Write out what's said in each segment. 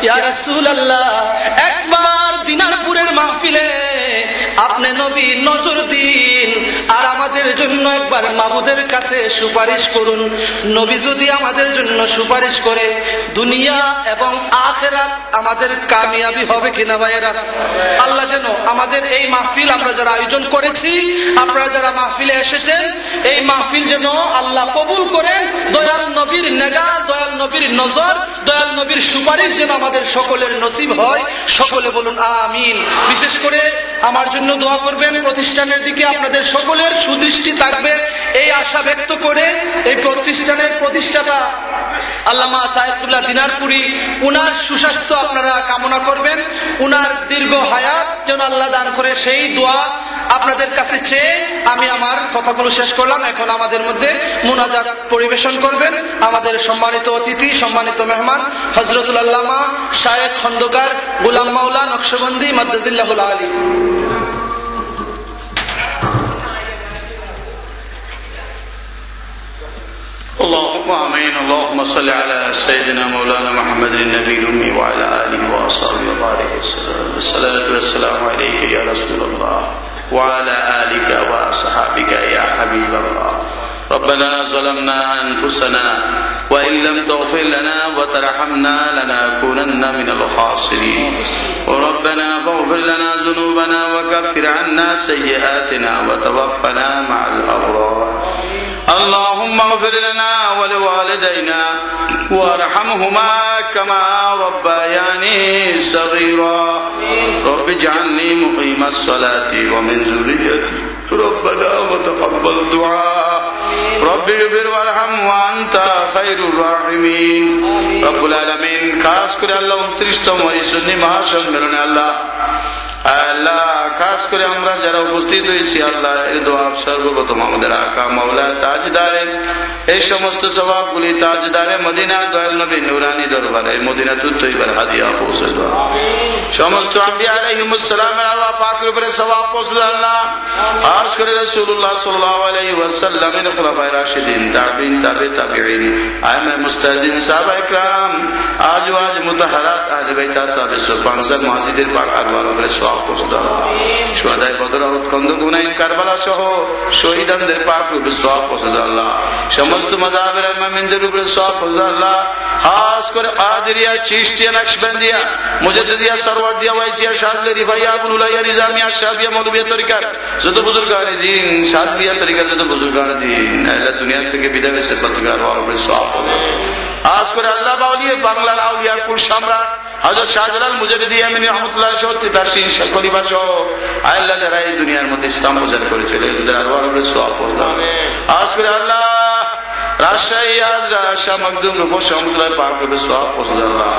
ইয়া রাসূলুল্লাহ, একবার দিনারপুরের মাহফিলে আপনি নবী নজর দিন আর আমাদের জন্য একবার মাবুদের কাছে সুপারিশ করুন। নবী যদি আমাদের জন্য সুপারিশ করে দুনিয়া এবং আখিরাত আমাদের কামিয়াবি হবে কিনা ভাইয়েরা? আল্লাহ যেন আমাদের এই মাহফিল আমরা যারা আয়োজন করেছি, আপনারা যারা মাহফিলে এসেছেন, এই মাহফিল যেন আল্লাহ কবুল করেন। দয়াল নবীর নেগা, দয়াল নবীর নজর, দয়াল নবীর সুপারিশ যেন আমাদের সকলের নসিব হয়। সকলে বলুন আমিন। বিশেষ করে আমার জন্য দোয়া করবেন, প্রতিষ্ঠানের দিকে আপনাদের সকলের সুদৃষ্টি থাকবে এই আশা ব্যক্ত করে এই প্রতিষ্ঠানের প্রতিষ্ঠাতা আল্লামা সাইফুল্লাহ দিনারপুরি, উনার সুস্বাস্থ্য আপনারা কামনা করবেন, উনার দীর্ঘ হায়াত যেন আল্লাহ দান করে, সেই দোয়া আপনাদের কাছে চেয়ে আমি আমার কথাগুলো শেষ করলাম। এখন আমাদের মধ্যে মুনাজাত পরিবেশন করবেন আমাদের সম্মানিত অতিথি, সম্মানিত মেহমান হযরতুল আল্লামা শায়েখ খন্দকার গোলাম মাওলা নকশবন্দি মাদ্দাজিল্লাহুল আলী। اللهم آمين. اللهم صل على سيدنا مولانا محمد النبي الأمي وعلى آله وأصحابه وبارك وسلم. الصلاة والسلام عليك يا رسول الله وعلى آلك وأصحابك يا حبيب الله. ربنا ظلمنا أنفسنا وإن لم تغفر لنا وترحمنا لنكونن من الخاسرين. وربنا فاغفر لنا ذنوبنا وكفر عنا سيئاتنا وتوفنا مع الأبرار. اللهم اغفر لنا ولوالدينا وارحمهما كما ربياني صغيرا. رب اجعلني مقيم الصلاة ومن ذريتي ربنا وتقبل دعاء. رب اغفر وارحم وانت خير الراحمين. رب العالمين খাস করে আল্লাহ 29তম এই সুন্নি মহাসম্মেলনে আল্লাহ খাস করে আমরা যারা উপস্থিত হয়েছি আল্লাহ এর দোয়া সর্বপ্রথম আমাদের আকা মাওলা তাজদারে এই সমস্ত সওয়াবগুলি তাজদারে মদিনা দয়াল নবী নুরানি দরবারে মদিনাতুত তৈয়বার হাদিয়া পৌঁছে দাও। সমস্ত আম্বিয়া আলাইহিমুস সালামের আল্লাহ পাকের উপরে সওয়াব পৌঁছে দাও আল্লাহ। খাস করে রাসূলুল্লাহ সাল্লাল্লাহু আলাইহি ওয়াসাল্লামের খুলাফায়ে রাশিদিন, তাবিঈন, তাবিঈন, আইম্মা মুস্তাহিদিন, সাহাবায়ে کرام, আজওয়াজ মুতাহহারাত, আহলে বাইত, আসহাবে সুফান, মুহাজিদের পাক আরওয়ার উপরে সওয়াব পৌঁছে দাও। শুহাদায়ে বদর, উহুদ, খন্দক, হুনাইন, কারবালা সহ শহীদদের পাক রূপে সওয়াব পৌঁছে দাও আল্লাহ। সমস্ত মাযহাবের ইমামদের উপরে সওয়াব পৌঁছে দাও আল্লাহ। খাস করে কাদেরিয়া, চিশতিয়া, নকশবন্দিয়া, মুজাদ্দিদিয়া, সরওয়ারদিয়া, ওয়াইসিয়া, শাযলি, রিফাইয়া, বুলুলাইয়া, নিজামিয়া, শাবিয়া, মৌলভিয়া তরিকার যত বুজুর্গানে দিন, শাযলিয়া তরিকার যত বুজুর্গানে দিন আল্লাহ দুনিয়া থেকে বিদায় হয়েছে প্রত্যেকের উপরে সওয়াব পৌঁছে দাও। খাস করে আল্লাহ বাউলিয়া, বাংলার আউলিয়া কুল সম্রাট হযরত শাহজালাল মুজাদ্দিদি আমিনী রহমাতুল্লাহ সহ তারশিন খলিফা সহ আল্লাহ যারা এই দুনিয়ার মধ্যে ইসলাম প্রচার করেছিল এদের আরওয়ার উপরে সওয়াব পৌঁছে দাও। খাস করে আল্লাহ রাজশাহী হাজরা শাহ মখদুম রূপসী রহমাতুল্লাহ পাক রূপে সওয়াব পৌঁছে দাও আল্লাহ।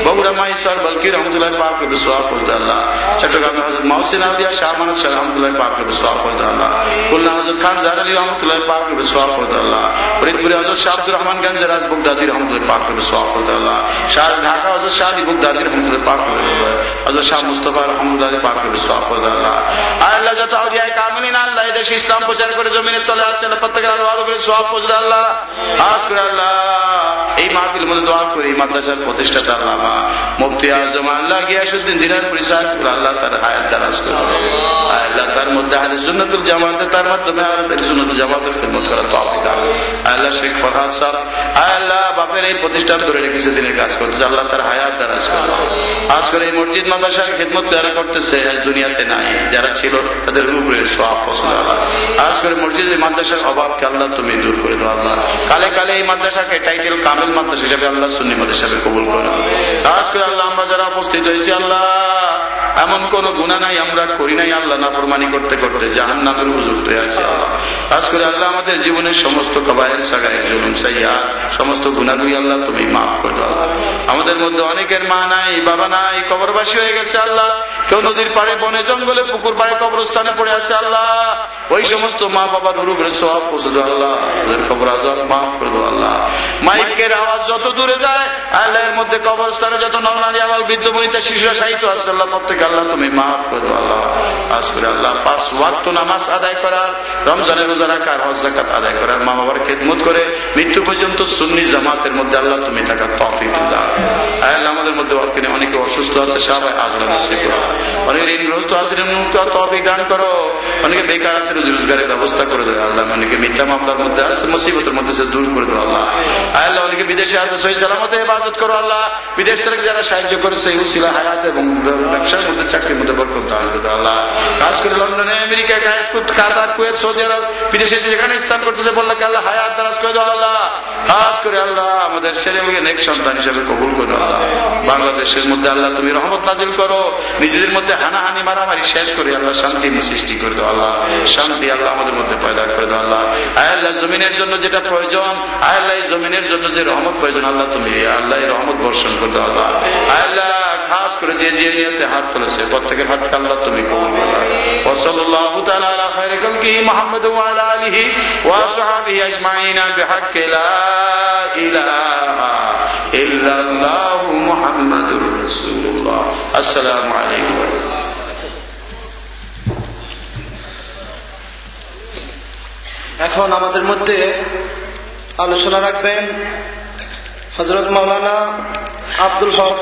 বগুড়া মাইসার বলকি রহমাতুল্লাহ পাক রূপে সওয়াব পৌঁছে দাও আল্লাহ। চট্টগ্রামে হযরত মহসিন আউলিয়া শাহ মানদ শাহ রহমাতুল্লাহ পাক রূপে সওয়াব পৌঁছে দাও আল্লাহ। খুলনা হযরত খান জাহার আলী রহমাতুল্লাহ পাক রূপে সওয়াব পৌঁছে দাও আল্লাহ। ফরিদপুরে হযরত শাহ আব্দুর রহমান গঞ্জ রাজ বগদাদি রহমাতুল্লাহ পাক রূপে সওয়াব পৌঁছে দাও আল্লাহ। শাহ ঢাকা হযরত শাহ আলী বগদাদি রহমাতুল্লাহ পাক রূপে, হযরত শাহ মুস্তাফা রহমাতুল্লাহ পাক রূপে সওয়াব পৌঁছে দাও আল্লাহ। আল্লাহ যত আউলিয়া কামিলিন আল্লাহ এই দেশে ইসলাম প্রচার করে জমিনের তলে আসেন প্রত্যেকের আরওয়ার উপরে সওয়াব পৌঁছে দাও আল্লাহ। খাস করে আল্লাহ এই মাহফিল মধ্যে দোয়া করি মাদ্রাসার প্রতিষ্ঠাতা আল্লামা মুফতি আজম আল্লাহ গিয়াসউদ্দিন দিনারপুরি সাহেব আল্লাহ তার হায়াত দারাজ করুন। আল্লাহ তার মধ্যে আহলে সুন্নাতুল জামাতে তার মাধ্যমে আহলে সুন্নাতুল জামাতের খিদমত করার তৌফিক দান। আল্লাহ শেখ ফরহাদ সাহেব আল্লাহ বাপের এই প্রতিষ্ঠান ধরে রেখেছে, দিনের কাজ করতেছে, আল্লাহ তার হায়াত দারাজ করুন। খাস করে এই মসজিদ মাদ্রাসার খিদমত যারা করতেছে দুনিয়াতে নাই, যারা ছিল তাদের উপরে সওয়াব পৌঁছে দাও আল্লাহ। খাস করে মসজিদের মাদ্রাসার অভাবকে আল্লাহ তুমি দূর করে দাও আল্লাহ। কালে কালে এই মাদ্রাসাকে টাইটেল কামিল মাদ্রাসা হিসেবে আল্লাহ সুন্নি মাদ্রাসা হিসেবে কবুল করুন। খাস করে আল্লাহ আমরা যারা উপস্থিত হয়েছি আল্লাহ এমন কোন গুনাহ নাই আমরা করি নাই আল্লাহ, নাফরমানি করতে করতে জাহান্নামের উপযুক্ত হয়ে আছি আল্লাহ। খাস করে আল্লাহ আমাদের জীবনের সমস্ত কাবায়ের সাগায়ের জুলুম সাইয়্যাত সমস্ত গুনাহগুলি আল্লাহ তুমি মাফ করে দাও আল্লাহ। আমাদের মধ্যে অনেকের মা নাই, বাবা নাই, কবরবাসী হয়ে গেছে আল্লাহ। কেউ নদীর পাড়ে, বনে, জঙ্গলে, পুকুর পাড়ে, কবরস্থানে পড়ে আছে আল্লাহ। ওই সমস্ত মা বাবার উপরে সওয়াব পৌঁছে দাও আল্লাহ, ওদের কবর আযাব মাফ করে দাও আল্লাহ। মাইকের আওয়াজ যত দূরে যায় আল্লাহ, এর মধ্যে কবরস্থানে যত নরনারী আবাল বৃদ্ধ বনিতা শিশুরা সাহিত্য আছে আল্লাহ, প্রত্যেকে আল্লাহ তুমি মাফ করে দাও আল্লাহ। আজ করে আল্লাহ 5 ওয়াক্ত নামাজ আদায় করার, রমজানের রোজা রাখার, হজ যাকাত আদায় করার, মা বাবার খেদমত করে মৃত্যু পর্যন্ত সুন্নি জামাতের মধ্যে আল্লাহ তুমি থাকার তৌফিক দাও আল্লাহ। আমাদের মধ্যে অনেকে অসুস্থ আছে, সবাই আজরা নসিব করো। অনেকে ঋণগ্রস্ত আছে, ঋণমুক্ত তৌফিক দান করো। অনেকে বেকার আছে, রুজি রোজগারের ব্যবস্থা করে দেয় আল্লাহ। অনেকে মিথ্যা মামলার মধ্যে আছে, মুসিবতের মধ্যে সে দূর করে দেয় আল্লাহ। আল্লাহ অনেকে বিদেশে আছে, সহি সালামতে ইবাদত করো আল্লাহ। বিদেশ থেকে যারা সাহায্য করেছে উসিলা হায়াত এবং ব্যবসার মধ্যে, চাকরির মধ্যে বরকত দান করে দাও আল্লাহ। কাজ করে লন্ডনে, আমেরিকা, কাতার, কুয়েত, সৌদি আরব, বিদেশে যেখানে স্থান করতেছে বললে আল্লাহ হায়াত দারাজ করে দাও আল্লাহ। কাজ করে আল্লাহ আমাদের ছেলেমেয়ে নেক সন্তান হিসেবে কবুল করে দাও আল্লাহ। বাংলাদেশের মধ্যে আল্লাহ তুমি রহমত নাজিল করো, নিজেদের মধ্যে হানাহানি মারামারি শেষ করে আল্লাহ শান্তি সৃষ্টি করে দাও আল্লাহ। শান্তি আল্লাহ আমাদের মধ্যে পয়দা করে দাও আল্লাহ। আল্লাহ জমিনের জন্য যেটা প্রয়োজন, আল্লাহ জমিনের জন্য যে রহমত প্রয়োজন আল্লাহ তুমি আল্লাহ রহমত বর্ষণ করে দাও আল্লাহ। আল্লাহ খাস করে যে যে নিয়তে হাত তুলেছে প্রত্যেকের হাতকে আল্লাহ তুমি কবুল করো। ওয়া সাল্লাল্লাহু তাআলা আলা খায়রি খালকি মুহাম্মদ ওয়া আলা আলিহি ওয়া আসহাবিহি আজমাইন বিহাক্কি লা ইলাহা ইল্লাল্লাহু মুহাম্মাদুর রাসূলুল্লাহ। আসসালামু আলাইকুম। এখন আমাদের মধ্যে আলোচনা রাখবেন হযরত মাওলানা আব্দুল হক